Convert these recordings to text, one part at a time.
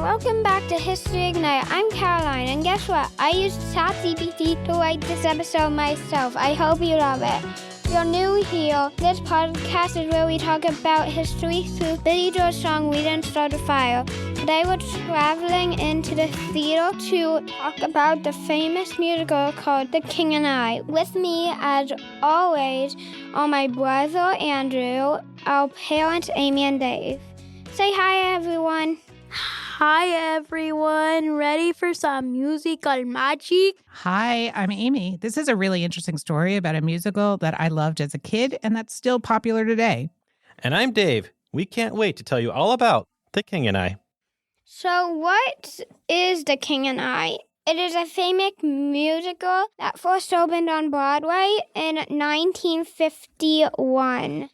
welcome back to History Ignite. I'm Caroline, and guess what? I used 𝗵𝗵𝗃 to write this episode myself. I hope you love it. If you're new here, this podcast is where we talk about history through Billy Joel's song We Didn't Start a Fire. Today we're traveling into the theater to talk about the famous musical called The King and I. With me, as always, are my brother Andrew, our parents Amy and Dave. Say hi, everyone. Hi, everyone. Ready for some musical magic? Hi, I'm Amy. This is a really interesting story about a musical that I loved as a kid and that's still popular today. And I'm Dave. We can't wait to tell you all about The King and I. So what is The King and I? It is a famous musical that first opened on Broadway in 1951.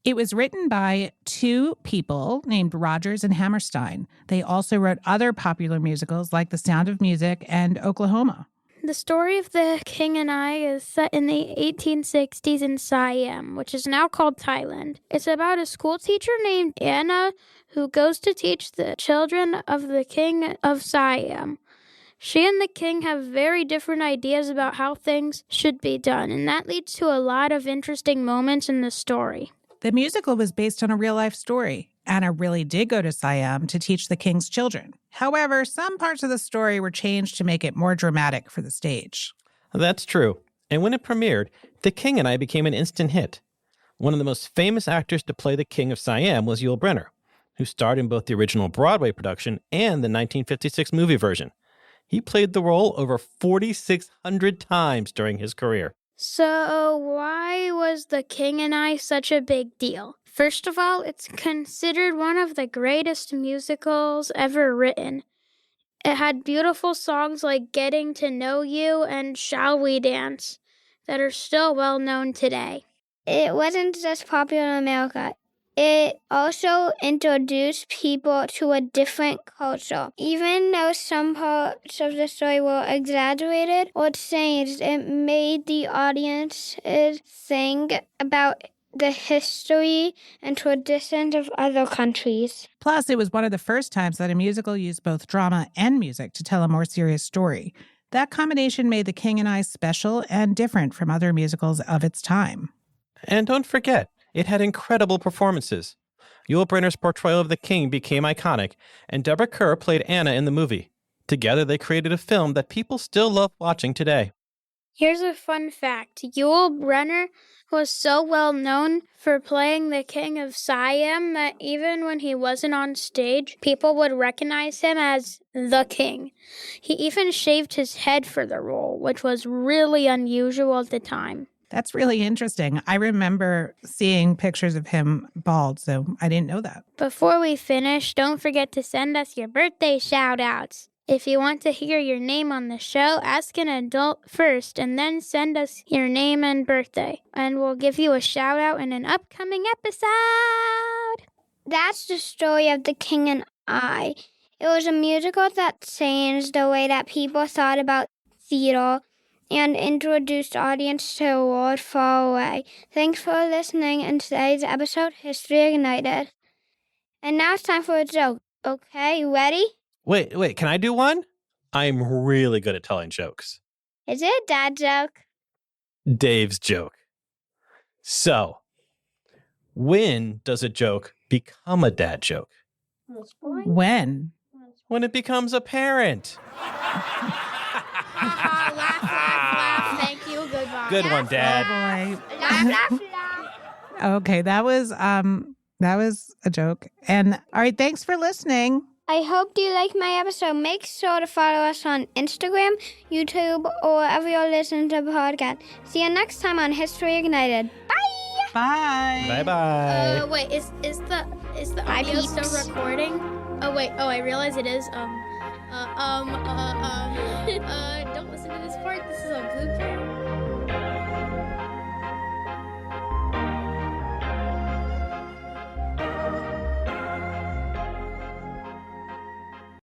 It was written by two people named Rodgers and Hammerstein. They also wrote other popular musicals like The Sound of Music and Oklahoma. The story of The King and I is set in the 1860s in Siam, which is now called Thailand. It's about a school teacher named Anna who goes to teach the children of the King of Siam. She and the king have very different ideas about how things should be done, and that leads to a lot of interesting moments in the story. The musical was based on a real-life story. Anna really did go to Siam to teach the king's children. However, some parts of the story were changed to make it more dramatic for the stage. That's true. And when it premiered, The King and I became an instant hit. One of the most famous actors to play the King of Siam was Yul Brynner, who starred in both the original Broadway production and the 1956 movie version. He played the role over 4,600 times during his career. So why was The King and I such a big deal? First of all, it's considered one of the greatest musicals ever written. It had beautiful songs like Getting to Know You and Shall We Dance that are still well known today. It wasn't just popular in America. It also introduced people to a different culture. Even though some parts of the story were exaggerated or changed, it made the audience think about the history and traditions of other countries. Plus, it was one of the first times that a musical used both drama and music to tell a more serious story. That combination made The King and I special and different from other musicals of its time. And don't forget, it had incredible performances. Yul Brynner's portrayal of the king became iconic, and 𝗕𝗶𝘀𝘀 played Anna in the movie. Together, they created a film that people still love watching today. Here's a fun fact. Yul Brynner was so well known for playing the King of Siam that even when he wasn't on stage, people would recognize him as the king. He even shaved his head for the role, which was really unusual at the time. That's really interesting. I remember seeing pictures of him bald, so I didn't know that. Before we finish, don't forget to send us your birthday shout-outs. If you want to hear your name on the show, ask an adult first and then send us your name and birthday. And we'll give you a shout-out in an upcoming episode. That's the story of The King and I. It was a musical that changed the way that people thought about theater and introduced audience to a world far away. Thanks for listening in today's episode, History Ignited. And now it's time for a joke. Okay, you ready? Wait, can I do one? I'm really good at telling jokes. Is it a dad joke? Dave's joke. So, when does a joke become a dad joke? When? When it becomes apparent. Laugh. Thank you. Goodbye. Good one, Dad. Oh, Laugh. Okay, that was a joke. And all right, thanks for listening. I hope you like my episode. Make sure to follow us on Instagram, YouTube, or wherever you're listening to the podcast. See you next time on History Ignited. Bye! Bye. Bye-bye. Wait, is the audio peeps. still recording? Oh wait, I realize it is. Don't listen to this part. This is a blooper.